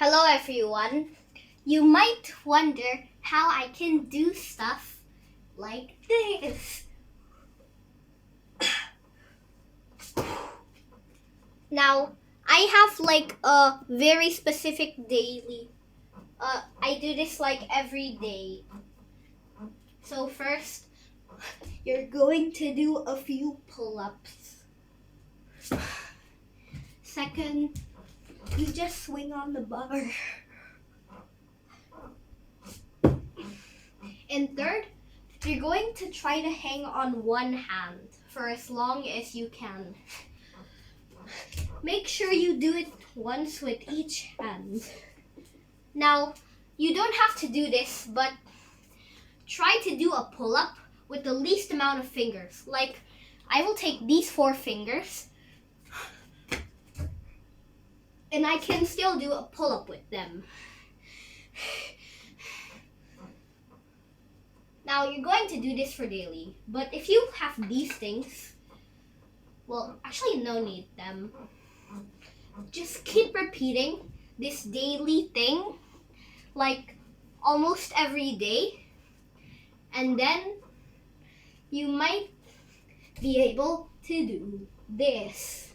Hello everyone. You might wonder how I can do stuff like this. Now, I have like a very specific daily. I do this like every day. So first, you're going to do a few pull-ups. Second, you just swing on the bar. And third, you're going to try to hang on one hand for as long as you can. Make sure you do it once with each hand. Now, you don't have to do this, but try to do a pull-up with the least amount of fingers. Like, I will take these 4 fingers, and I can still do a pull-up with them. Now, you're going to do this for daily, but if you have these things, well, actually no need them. Just keep repeating this daily thing, like almost every day, and then you might be able to do this.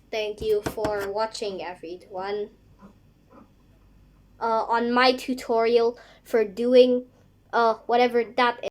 Thank you for watching, everyone. On my tutorial for doing whatever that is.